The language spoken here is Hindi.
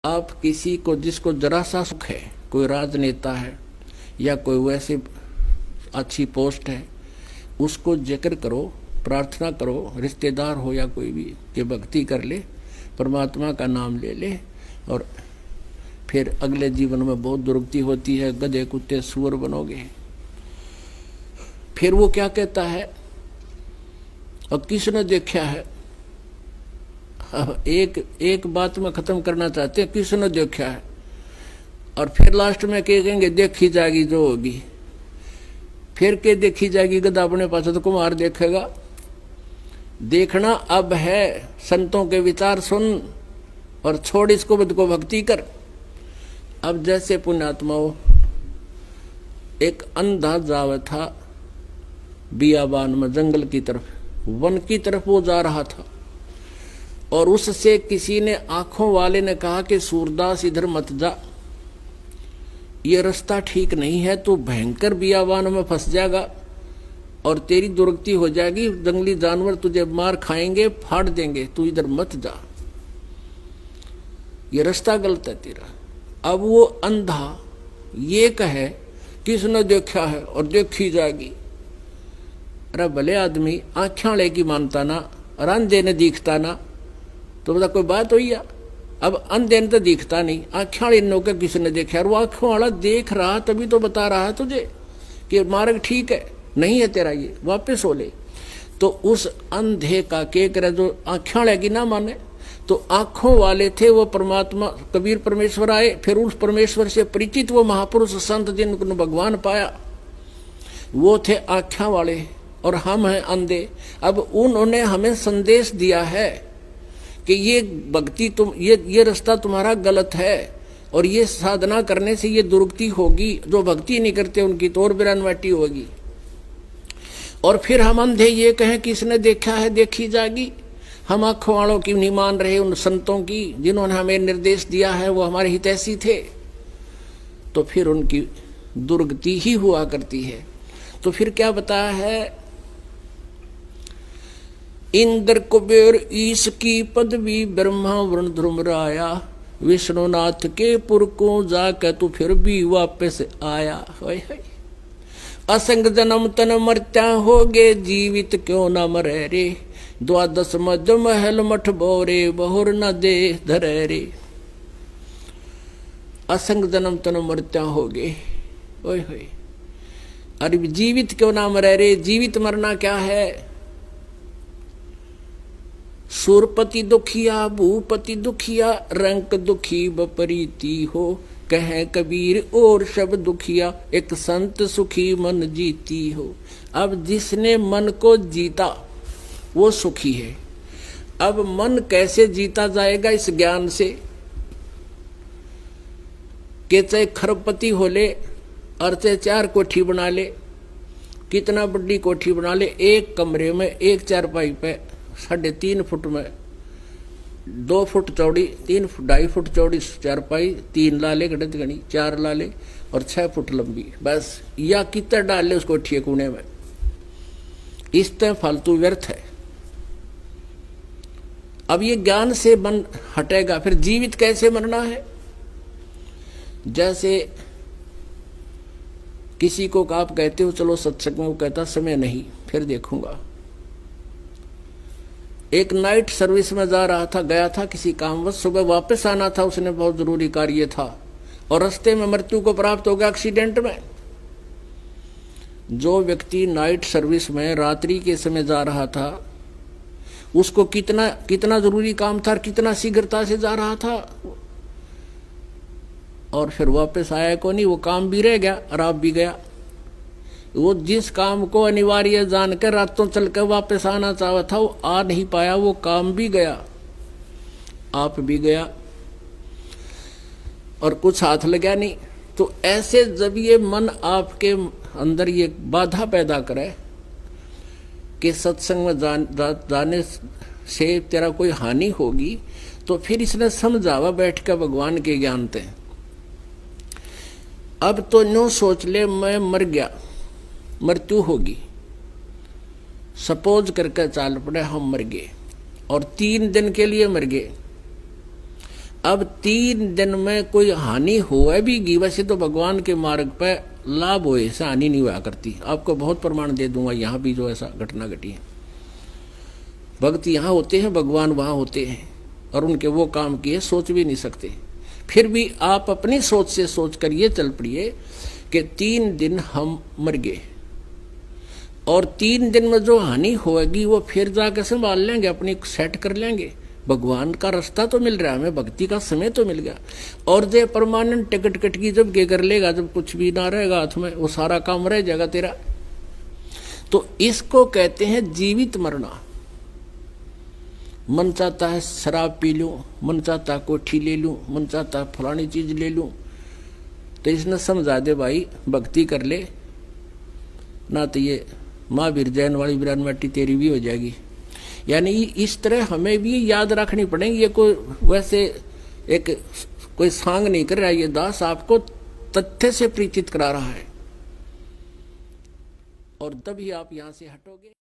आप किसी को, जिसको जरा सा सुख है, कोई राजनेता है या कोई वैसे अच्छी पोस्ट है, उसको जिक्र करो, प्रार्थना करो, रिश्तेदार हो या कोई भी, कि भक्ति कर ले, परमात्मा का नाम ले ले, और फिर अगले जीवन में बहुत दुर्गति होती है, गधे कुत्ते सुअर बनोगे। फिर वो क्या कहता है, और किसने देखा है, एक बात में खत्म करना चाहते हैं, किसने देखा है, और फिर लास्ट में कहेंगे देखी जाएगी जो होगी। फिर के देखी जाएगी, गधा अपने पास तो कुमार देखेगा। देखना अब है, संतों के विचार सुन और छोड़ इसको, बुद्ध को भक्ति कर। अब जैसे पुण्यात्माओं, एक अंधा जावा था बियाबान में, जंगल की तरफ, वन की तरफ वो जा रहा था, और उससे किसी ने, आंखों वाले ने कहा कि सूरदास इधर मत जा, ये रास्ता ठीक नहीं है, तो भयंकर बियाबान में फंस जाएगा और तेरी दुर्गति हो जाएगी, जंगली जानवर तुझे मार खाएंगे, फाड़ देंगे, तू इधर मत जा, ये रास्ता गलत है तेरा। अब वो अंधा ये कहे किसने देखा है और देखी जाएगी। अरे भले आदमी, आँखें लेकी मानता ना, और अंधे ने दिखता ना, तो बता कोई बात हुई है। अब अंधे ने तो दिखता नहीं, आँखें वाले नो के किसने देखा, और वो आँखों वाला देख रहा तभी तो बता रहा है तुझे कि मार्ग ठीक है, नहीं है तेरा, ये वापस हो ले। तो उस अंधे का के करे जो आँखें वाले की ना माने, तो आंखों वाले थे वो परमात्मा कबीर परमेश्वर आए, फिर उस परमेश्वर से परिचित वो महापुरुष संत जिनको भगवान पाया, वो थे आँखें वाले, और हम हैं अंधे। अब उन्होंने हमें संदेश दिया है कि ये भक्ति ये रास्ता तुम्हारा गलत है, और ये साधना करने से ये दुर्गति होगी, जो भक्ति नहीं करते उनकी तो और बिरानवाटी होगी। और फिर हम अंधे ये कहें कि इसने देखा है देखी जाएगी। हम आंखों वालों की नहीं मान रहे, उन संतों की जिन्होंने हमें निर्देश दिया है, वो हमारे हितैषी थे, तो फिर उनकी दुर्गति ही हुआ करती है। तो फिर क्या बताया है, इंद्र कुबेर ईश की पदवी, ब्रह्मा वरुण ध्रुमराया, विष्णुनाथ के पुर को जाकर तू फिर भी वापस आया। असंग जन्म तन मरत्या होगे, जीवित क्यों न मरे रे, द्वादश मद महल मठ बोरे, बहुर न दे धरे रे। असंग जन्म तन मरत्या होगे, ओए होए, अरे जीवित क्यों ना मरे रे। जीवित मरना क्या है, सुरपति दुखिया भूपति दुखिया, रंक दुखी बपरीती हो, कहे कबीर और सब दुखिया, एक संत सुखी मन जीती हो। अब जिसने मन को जीता वो सुखी है। अब मन कैसे जीता जाएगा, इस ज्ञान से कि चाहे खरबपति हो ले और चाहे 4 कोठी बना ले, कितना बड़ी कोठी बना ले, एक कमरे में एक चारपाई पे 3.5 फुट में 2 फुट चौड़ी, 2.5 फुट चौड़ी चारपाई, 3 लाले गणित गणी, 4 लाले और 6 फुट लंबी, बस। या कितना डाल ले उस कोठी कोने में, इस तरह फालतू व्यर्थ है। अब ये ज्ञान से मन हटेगा। फिर जीवित कैसे मरना है, जैसे किसी को आप कहते हो चलो सत्संग में, वो कहता समय नहीं, फिर देखूंगा। एक नाइट सर्विस में जा रहा था, गया था किसी कामवश, सुबह वापस आना था, उसने बहुत जरूरी कार्य था, और रास्ते में मृत्यु को प्राप्त हो गया एक्सीडेंट में। जो व्यक्ति नाइट सर्विस में रात्रि के समय जा रहा था, उसको कितना जरूरी काम था, कितना शीघ्रता से जा रहा था, और फिर वापस आया को नहीं, वो काम भी रह गया और आप भी गया। वो जिस काम को अनिवार्य जानकर रातों चलकर वापस आना चाहा था, वो आ नहीं पाया, वो काम भी गया, आप भी गया, और कुछ हाथ लगा नहीं। तो ऐसे जब ये मन आपके अंदर ये बाधा पैदा करे कि सत्संग में जाने से तेरा कोई हानि होगी, तो फिर इसने समझावा बैठ कर भगवान के ज्ञान थे। अब तो नो सोच ले मैं मर गया, मृत्यु होगी, सपोज करके चाल पड़े हम मर गए, और 3 दिन के लिए मर गए। अब 3 दिन में कोई हानि होए भी, वैसे तो भगवान के मार्ग पर लाभ होए ऐसा हानि नहीं हुआ करती। आपको बहुत प्रमाण दे दूंगा, यहाँ भी जो ऐसा घटना घटी है। भक्त यहाँ होते हैं, भगवान वहाँ होते हैं, और उनके वो काम किए सोच भी नहीं सकते। फिर भी आप अपनी सोच से सोच कर ये चल पड़िए कि 3 दिन हम मर गए, और 3 दिन में जो हानि होगी वो फिर जाकर संभाल लेंगे, अपनी सेट कर लेंगे। भगवान का रास्ता तो मिल रहा है हमें, भक्ति का समय तो मिल गया। और जो परमानेंट टिकट कट की जब के कर लेगा, जब कुछ भी ना रहेगा हाथ में, वो सारा काम रह जाएगा तेरा। तो इसको कहते हैं जीवित मरना। मन चाहता है शराब पी लूं, मन चाहता है कोठी ले लूं, मन चाहता है फलानी चीज ले लूं, तो इसने समझा दे भाई भक्ति कर ले, ना तो ये महावीर जैन वाली बिरानवाटी तेरी भी हो जाएगी। यानी इस तरह हमें भी याद रखनी पड़ेगी। ये कोई वैसे एक कोई सांग नहीं कर रहा है, ये दास आपको तथ्य से परिचित करा रहा है, और तभी आप यहां से हटोगे।